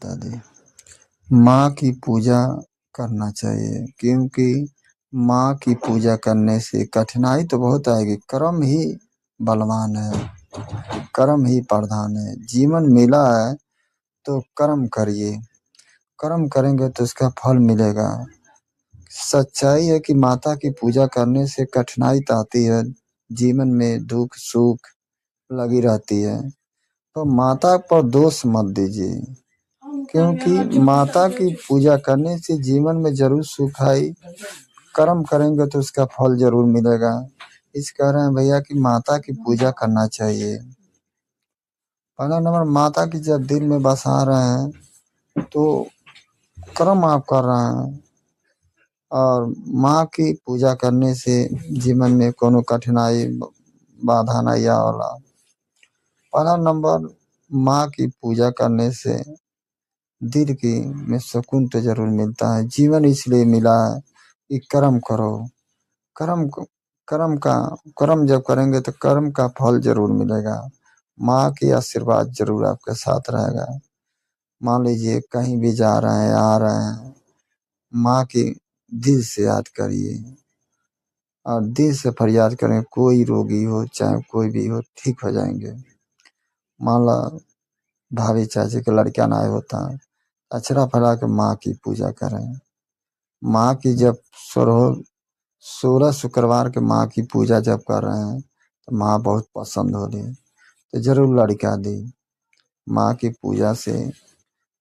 दादी माँ की पूजा करना चाहिए क्योंकि माँ की पूजा करने से कठिनाई तो बहुत आएगी, कर्म ही बलवान है, कर्म ही प्रधान है। जीवन मिला है तो कर्म करिए, कर्म करेंगे तो उसका फल मिलेगा। सच्चाई है कि माता की पूजा करने से कठिनाई तो आती है, जीवन में दुख सुख लगी रहती है, तो माता पर दोष मत दीजिए क्योंकि माता की पूजा करने से जीवन में जरूर सुख आई। कर्म करेंगे तो उसका फल जरूर मिलेगा। इस कह रहे हैं भैया कि माता की पूजा करना चाहिए। पहला नंबर, माता की जब दिल में बसा रहे हैं तो कर्म आप कर रहे हैं, और माँ की पूजा करने से जीवन में कोनो कठिनाई बाधा नहीं आवेला। पहला नंबर, माँ की पूजा करने से दिल की में सुकून तो जरूर मिलता है। जीवन इसलिए मिला है कि कर्म करो, कर्म कर्म का कर्म जब करेंगे तो कर्म का फल जरूर मिलेगा। माँ की आशीर्वाद जरूर आपके साथ रहेगा। मान लीजिए कहीं भी जा रहे हैं आ रहे हैं, माँ की दिल से याद करिए और दिल से फरियाद करें। कोई रोगी हो चाहे कोई भी हो, ठीक हो जाएंगे। मान लो भाभी चाची के लड़का ना होता, अचरा फैला के माँ की पूजा करें। माँ की जब 16 शुक्रवार के माँ की पूजा जब कर रहे हैं तो माँ बहुत पसंद हो रही, तो जरूर लड़का दी। माँ की पूजा से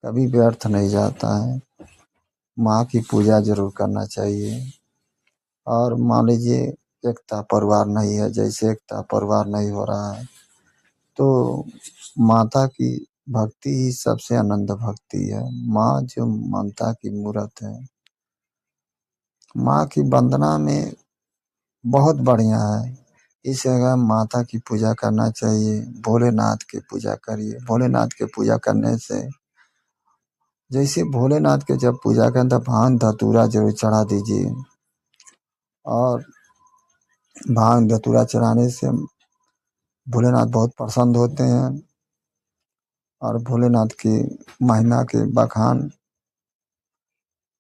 कभी व्यर्थ नहीं जाता है, माँ की पूजा जरूर करना चाहिए। और मान लीजिए एकता परिवार नहीं है, जैसे एकता परिवार नहीं हो रहा है, तो माता की भक्ति ही सबसे आनंद भक्ति है। माँ जो ममता की मूरत है, माँ की वंदना में बहुत बढ़िया है। इस जगह माता की पूजा करना चाहिए। भोलेनाथ की पूजा करिए। भोलेनाथ की पूजा करने से, जैसे भोलेनाथ के जब पूजा करें तो भांग धतूरा जरूर चढ़ा दीजिए, और भांग धतूरा चढ़ाने से भोलेनाथ बहुत प्रसन्न होते हैं। और भोलेनाथ की महिमा के बखान,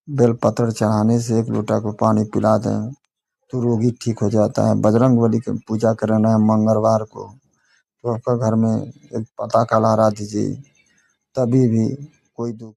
बेलपत्र चढ़ाने से 1 लोटा को पानी पिला दें तो रोगी ठीक हो जाता है। बजरंगबली की पूजा करना है मंगलवार को, तो आपका घर में एक पताका लहरा दीजिए, तभी भी कोई दुख